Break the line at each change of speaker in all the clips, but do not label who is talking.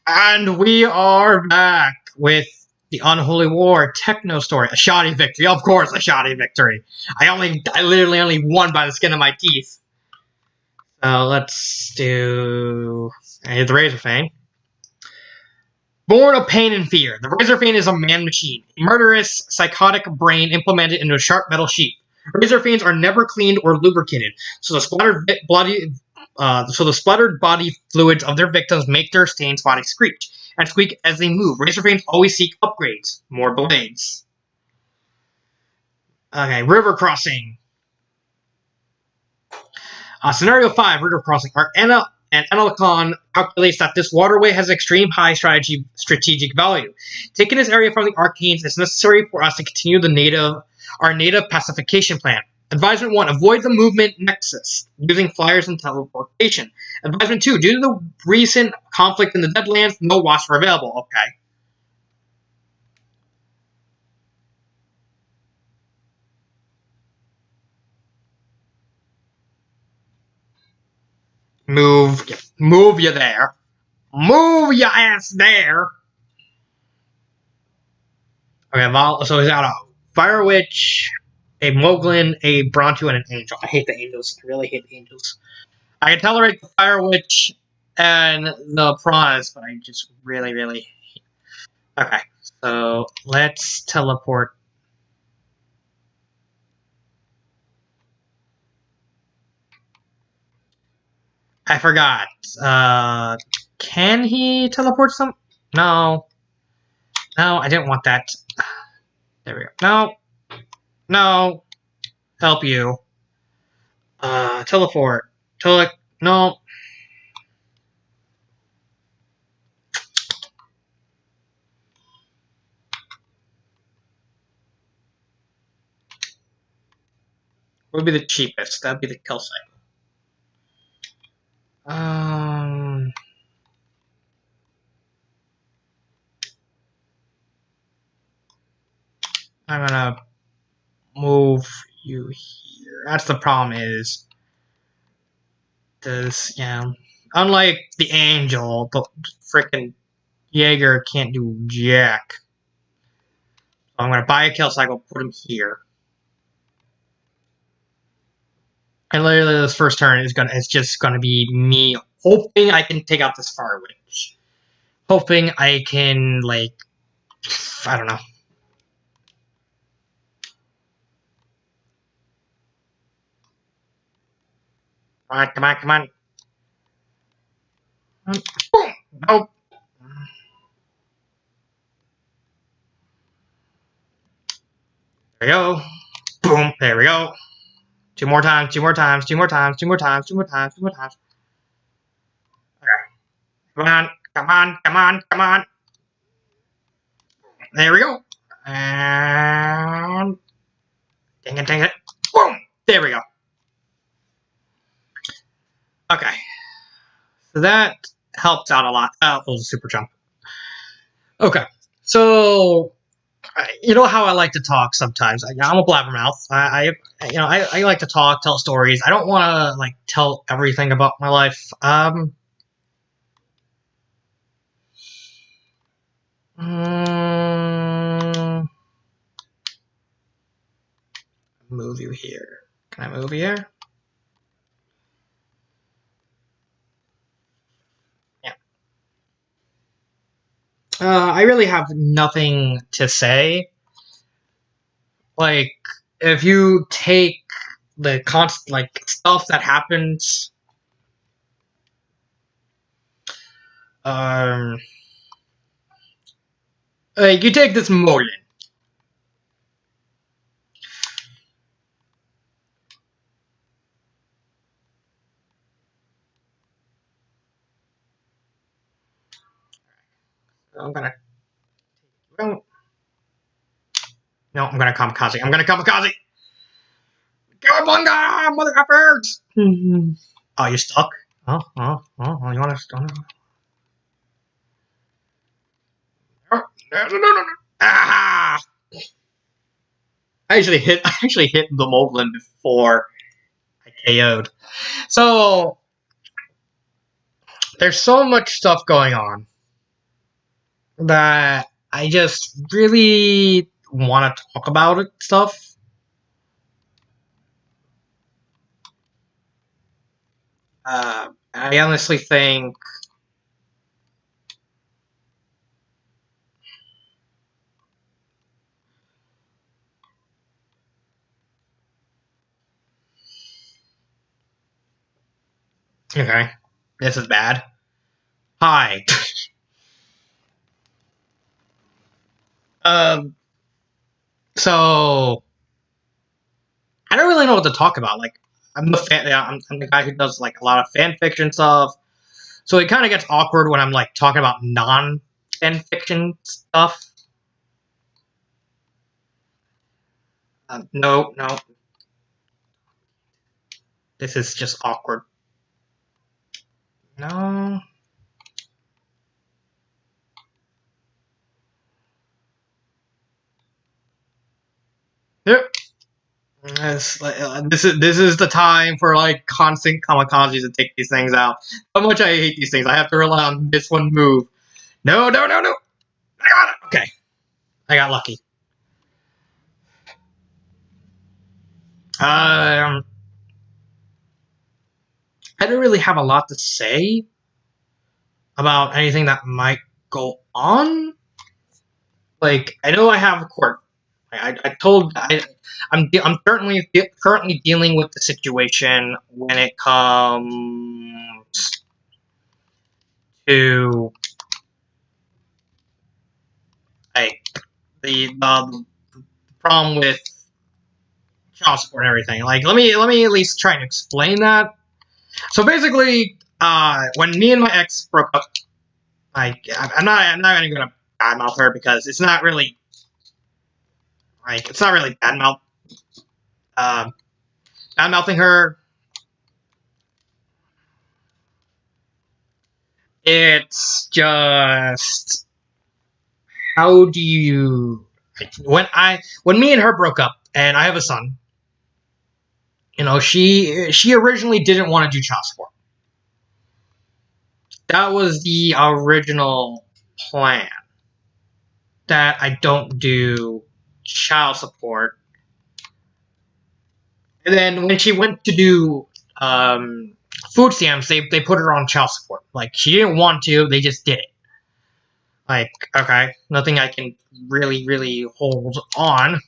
And we are back with the Unholy War Teknos story. A shoddy victory. Of course, a shoddy victory. I literally only won by the skin of my teeth. So let's do the Razorfang. Born of pain and fear, the Razorfang is a man-machine, a murderous, psychotic brain implemented into a sharp metal sheath. Razorfangs are never cleaned or lubricated, so the splattered body fluids of their victims make their stained bodies screech and squeak as they move. Razorfangs always seek upgrades, more blades. Okay, river crossing. Scenario 5, river crossing. Our Analicon calculates that this waterway has extreme high strategic value. Taking this area from the Arcanes is necessary for us to continue our native pacification plan. Advisement 1, avoid the movement nexus using flyers and teleportation. Advisement 2, due to the recent conflict in the Deadlands, no wasps are available. Okay. Move you there. Move your ass there. Okay, so he's got a Fire Witch, a Moglin, a Bronto, and an Angel. I hate the Angels. I really hate the Angels. I can tolerate the Fire Witch and the Piranhas, but I just really hate. Okay, so let's teleport. I forgot. Can he teleport some? No. No, I didn't want that. There we go. No. Help you. Teleport. No. What would be the cheapest? That'd be the kill cycle. I'm gonna move you here. That's the problem is this, unlike the Angel, the frickin' Jaeger can't do jack. So I'm gonna buy a kill cycle, put him here. And literally this first turn is just gonna be me hoping I can take out this Fire Witch. Hoping I can, like, I don't know. Come on. Boom! Nope. There we go. Boom. There we go. Two more times. Okay. Come on. There we go. And dang it. Boom! There we go. Okay. So that helped out a lot. Oh, it was a super jump. Okay. So you know how I like to talk sometimes. I'm a blabbermouth. I like to talk, tell stories. I don't want to tell everything about my life. Move you here. Can I move here? Yeah. I really have nothing to say. Like, if you take the stuff that happens, you take this Molin. I'm gonna kamikaze. Cowabunga, motherfuckers! Oh, you're stuck? Oh, you wanna... No. Ah! I actually hit the Moblin before I KO'd. So, there's so much stuff going on. that I just really want to talk about it stuff. I honestly think okay, this is bad. Hi. um. So I don't really know what to talk about. Like, I'm the guy who does like a lot of fan fiction stuff. So it kind of gets awkward when I'm like talking about non fan fiction stuff. No, no, this is just awkward. No. Yep. This is the time for like constant kamikazes to take these things out. How much I hate these things. I have to rely on this one move. No, no, no, no. I got it. Okay, I got lucky. Um, I don't really have a lot to say about anything that might go on. Like, I know I have a court. I'm currently dealing with the situation when it comes to like the problem with child support and everything. Like, let me at least try and explain that. So basically, when me and my ex broke up, I'm not even gonna badmouth her because it's not really uh, bad mouthing her. It's just how do you when me and her broke up and I have a son. She originally didn't want to do child support. That was the original plan. That I don't do child support. And then when she went to do food stamps, they put her on child support. Like, she didn't want to, they just did it. Like, okay, nothing I can really hold on.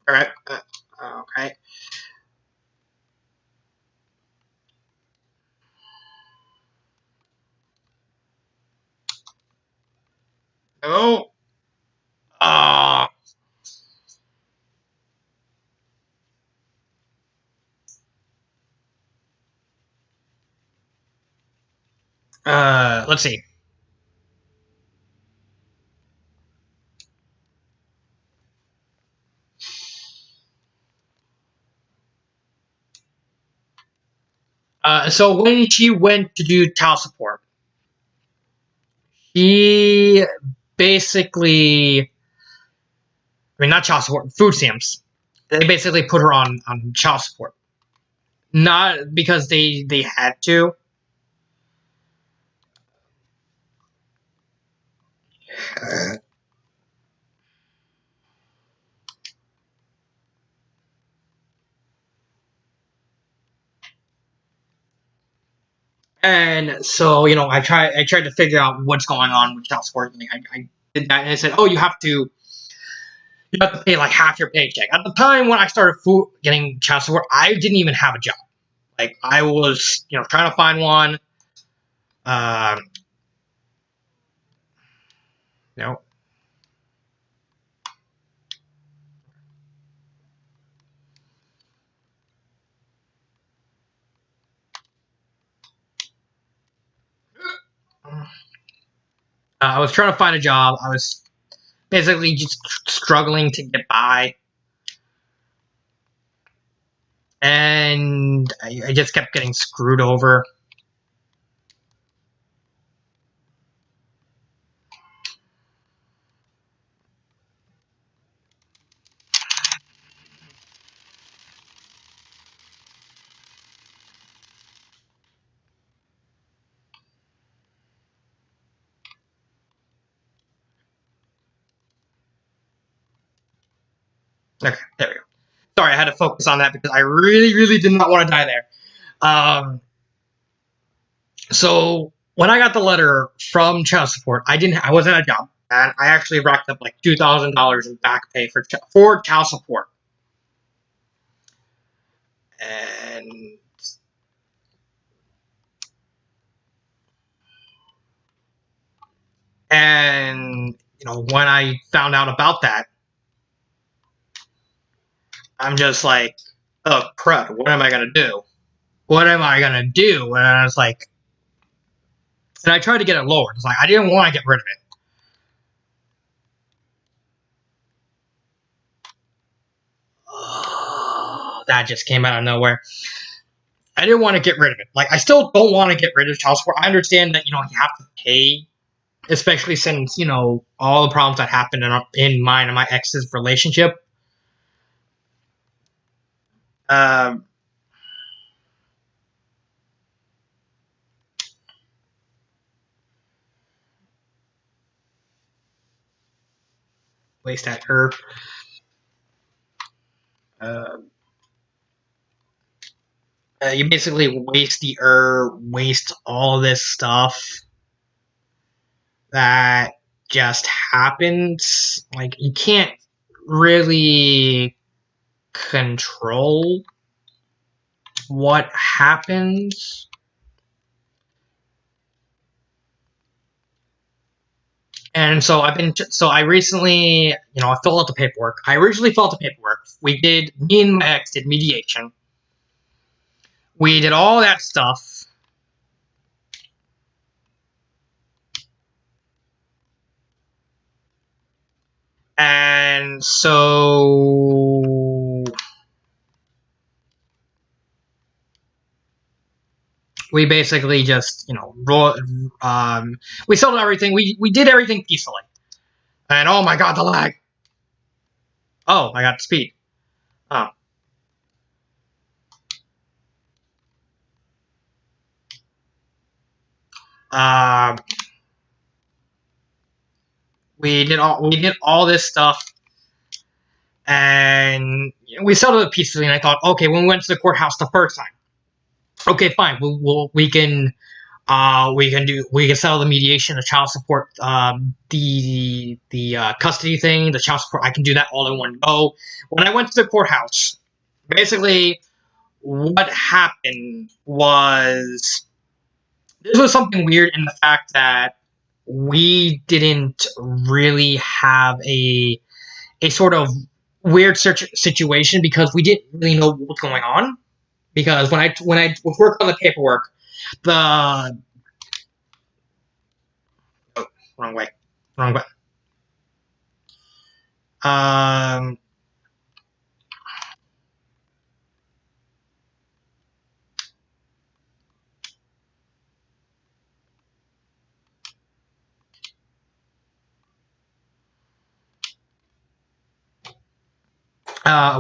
Alright, okay. Oh, uh, let's see. So when she went to do child support, she basically, not child support, food stamps. They basically put her on child support. Not because they had to. And so, I tried to figure out what's going on with child support. Like, I did that, and I said, "Oh, you have to pay like half your paycheck." At the time when I started getting child support, I didn't even have a job. Like, I was, trying to find one. Um, you know, I was trying to find a job. I was basically just struggling to get by, and I just kept getting screwed over. Okay, there we go. Sorry, I had to focus on that because I really did not want to die there. So when I got the letter from child support, I wasn't at a job, and I actually racked up like $2,000 in back pay for child support. And when I found out about that, I'm just like, oh crud, what am I gonna do? What am I gonna do? And I was like, and I tried to get it lowered. It's like I didn't want to get rid of it. That just came out of nowhere. I didn't want to get rid of it. Like, I still don't want to get rid of child support. I understand that, you have to pay, especially since, all the problems that happened in mine and my ex's relationship. Waste at her. You basically waste all this stuff that just happens. Like, you can't really control what happens. And so I recently, I filled out the paperwork. I originally filled out the paperwork. Me and my ex did mediation. We did all that stuff. And so we basically just, we settled everything. We did everything peacefully. And oh my god, the lag. Oh, I got speed. Oh. We did all this stuff, and we settled it peacefully. And I thought, okay, when we went to the courthouse the first time, okay, fine, we can settle the mediation, the child support, the custody thing, the child support. I can do that all in one go. When I went to the courthouse, basically, what happened was this was something weird in the fact that we didn't really have a sort of weird situation because we didn't really know what was going on. Because when I worked on the paperwork, the wrong way. Um,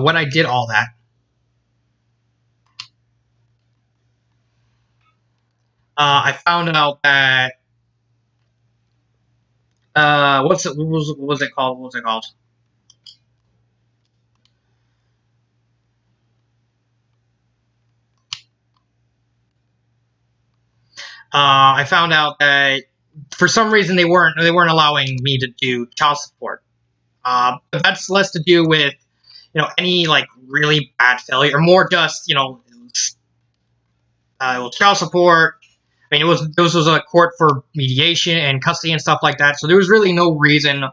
when I did all that, I found out that what was it called? What was it called? I found out that for some reason they weren't allowing me to do child support. But that's less to do with any like really bad failure, or more just child support. I mean, this was a court for mediation and custody and stuff like that, so there was really no reason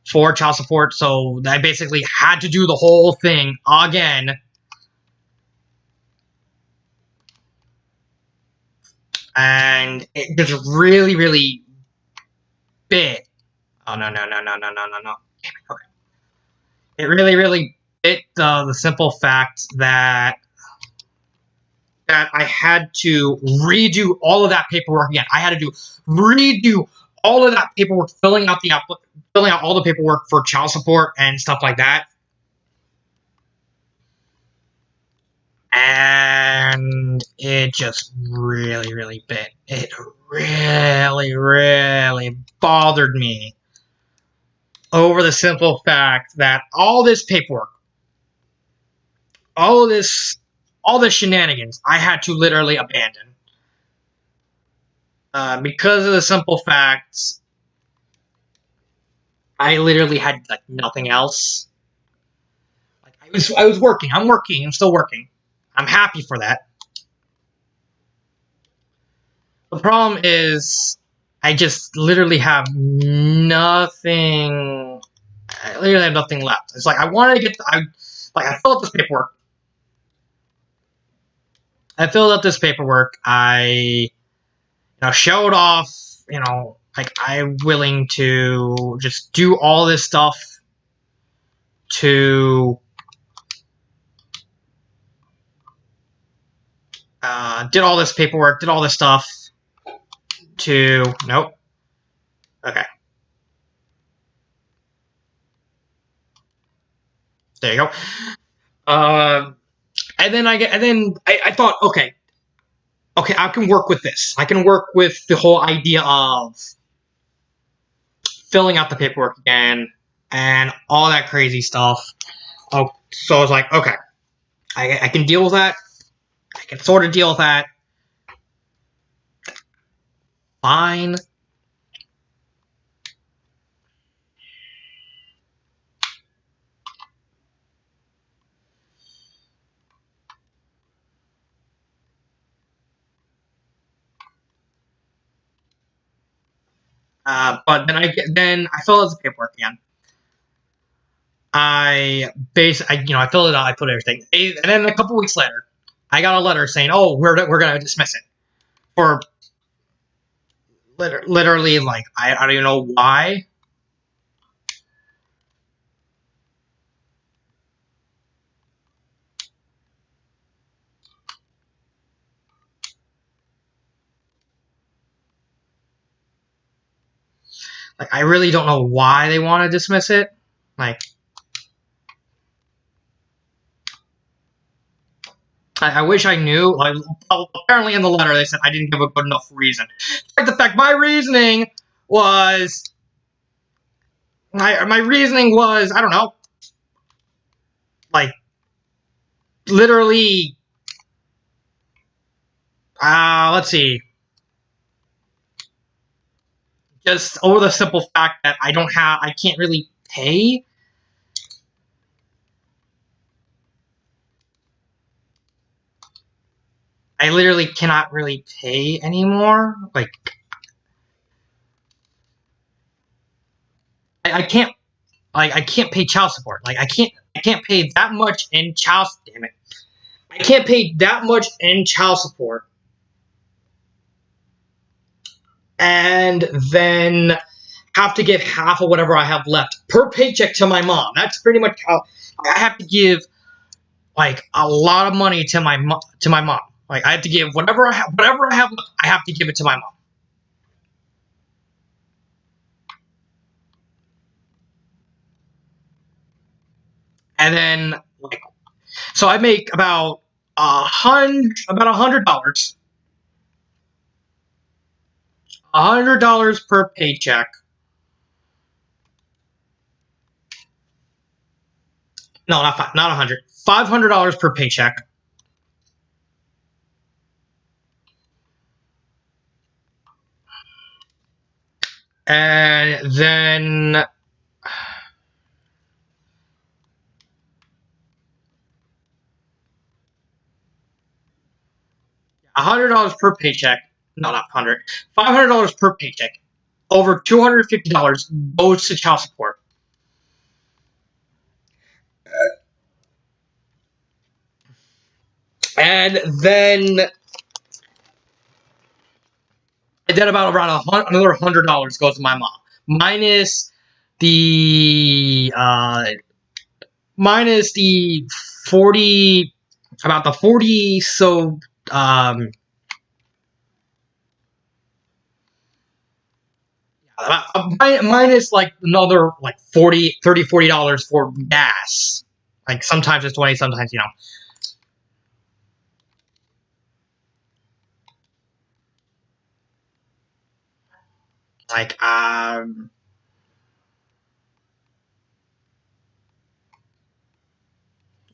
for child support. So I basically had to do the whole thing again. And it just really bit. Oh no. Okay. It really bit the simple fact that I had to redo all of that paperwork again. I had to redo all of that paperwork, filling out all the paperwork for child support and stuff like that. And it just really bit. It really bothered me over the simple fact that all this paperwork, all this shenanigans I had to literally abandon. Because of the simple fact I literally had like nothing else. Like I was working. I'm working. I'm still working. I'm happy for that. The problem is I just literally have nothing. I literally have nothing left. It's like I wanted to get. I filled out this paperwork. I showed off. Like I'm willing to just do all this stuff to did all this paperwork, did all this stuff to nope. Okay, there you go. And then I thought, okay, I can work with this. I can work with the whole idea of filling out the paperwork again and all that crazy stuff. Oh, so I was like, okay, I can deal with that. I can sort of deal with that. Fine. But then I filled out the paperwork again. I filled it out. I put everything, and then a couple weeks later, I got a letter saying, "Oh, we're gonna dismiss it." For literally, like I don't even know why. Like I really don't know why they want to dismiss it. Like I wish I knew. Like apparently in the letter they said I didn't give a good enough reason. Despite the fact my reasoning was my reasoning was I don't know, like literally. Let's see. Just over the simple fact that I can't really pay. I literally cannot really pay anymore. Like I can't. Like I can't pay child support. Like I can't pay that much in child. Damn it! I can't pay that much in child support, and then have to give half of whatever I have left per paycheck to my mom. That's pretty much how I have to give like a lot of money to my mom. Like I have to give whatever I have left, I have to give it to my mom. And then like so I make about $100 $100 per paycheck. No, not 100. $500 per paycheck. And then $100 per paycheck. No, not 100. $500 per paycheck. Over $250 goes to child support. And then about around another $100 goes to my mom, minus the 40, about the 40. So minus like another like $40 for gas. Like sometimes it's 20, sometimes like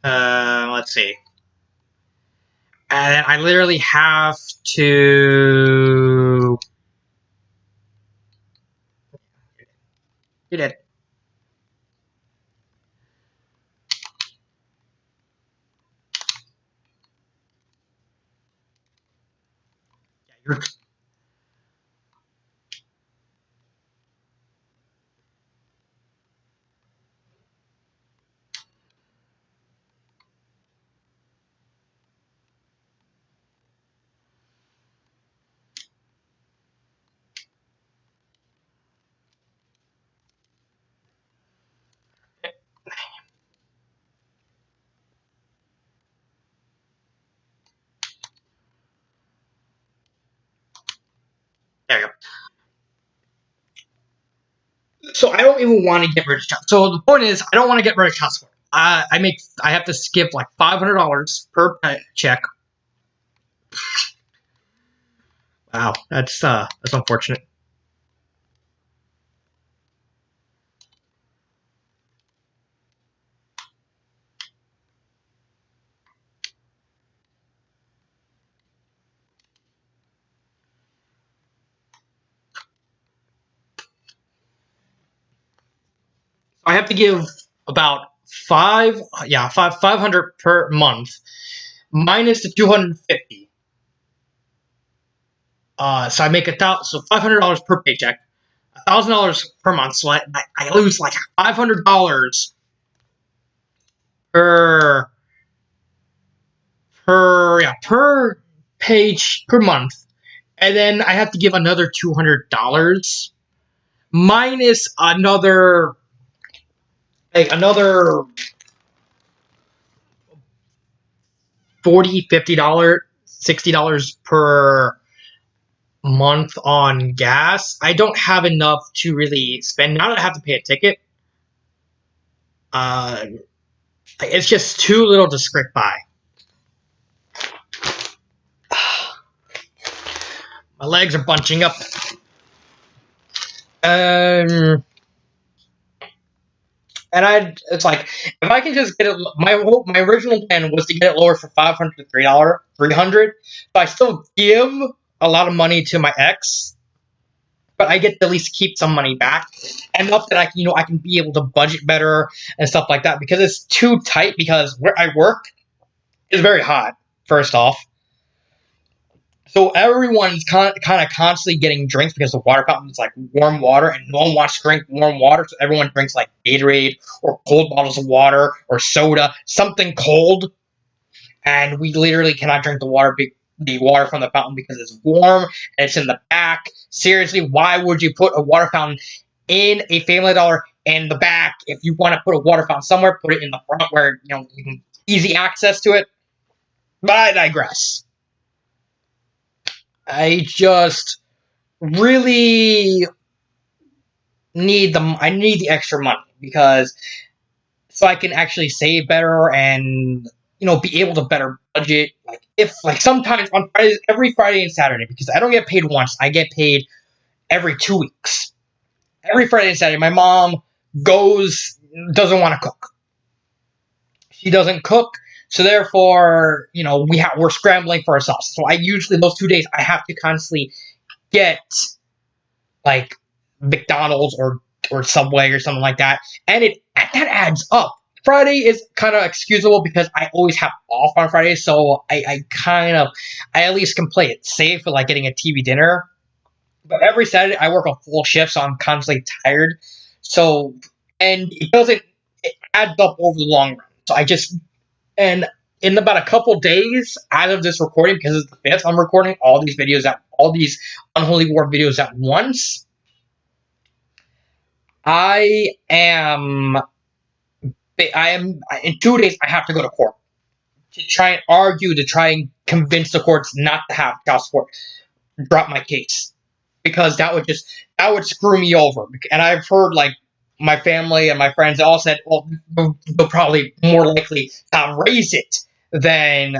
let's let's see. And I literally have to... You did. Yeah, there you go. So I don't even want to get rid of child. So the point is, I don't want to get rid of child support. I have to skip like $500 per check. Wow, that's unfortunate. I have to give about 500 per month minus the 250. So I make so $500 per paycheck, $1,000 per month. So I lose like $500 per per page per month, and then I have to give another $200 minus another $40, $50, $60 per month on gas. I don't have enough to really spend. Now that I have to pay a ticket, it's just too little to scrape by. My legs are bunching up. And it's like, if I can just get it, my original plan was to get it lower for $500 to $300, but I still give a lot of money to my ex, but I get to at least keep some money back, enough that I can be able to budget better and stuff like that, because it's too tight, because where I work is very hot, first off. So everyone's kind of constantly getting drinks because the water fountain is like warm water, and no one wants to drink warm water, so everyone drinks like Gatorade or cold bottles of water or soda, something cold. And we literally cannot drink the water from the fountain because it's warm and it's in the back. Seriously, why would you put a water fountain in a Family Dollar in the back? If you want to put a water fountain somewhere, put it in the front where you can easy access to it. But I digress. I just really need the extra money, because so I can actually save better and be able to better budget. Like sometimes on Fridays, every Friday and Saturday, because I don't get paid once, I get paid every 2 weeks. Every Friday and Saturday, my mom doesn't want to cook. She doesn't cook. So therefore, we're scrambling for ourselves. So I usually, those 2 days, I have to constantly get like McDonald's or Subway or something like that, and that adds up. Friday is kind of excusable because I always have off on Friday, so I at least can play it safe for like getting a TV dinner. But every Saturday I work a full shift, so I'm constantly tired. So, and it adds up over the long run. So and in about a couple days out of this recording, because it's the 5th, I'm recording all these Unholy War videos at once. I am in 2 days. I have to go to court to try and argue, to try and convince the courts not to have child support. Drop my case, because that would screw me over. And I've heard like my family and my friends all said, well, they'll probably more likely raise it than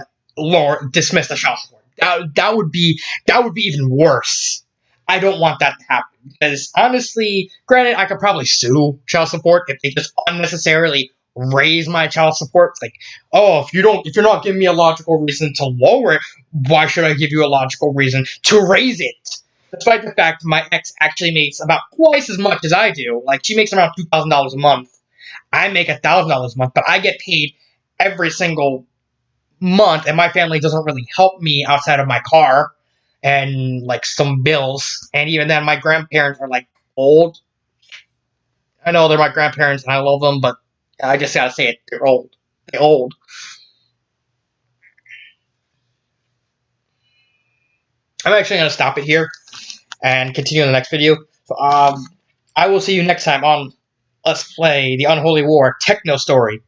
dismiss the child support. That would be even worse. I don't want that to happen, because honestly, granted, I could probably sue child support if they just unnecessarily raise my child support. It's like, oh, if you're not giving me a logical reason to lower it, why should I give you a logical reason to raise it? Despite the fact my ex actually makes about twice as much as I do. Like, she makes around $2,000 a month. I make $1,000 a month, but I get paid every single month, and my family doesn't really help me outside of my car and like some bills. And even then, my grandparents are like old. I know they're my grandparents, and I love them, but I just gotta say it, they're old. They're old. I'm actually gonna stop it here and continue in the next video. So, I will see you next time on Let's Play the Unholy War Techno Story.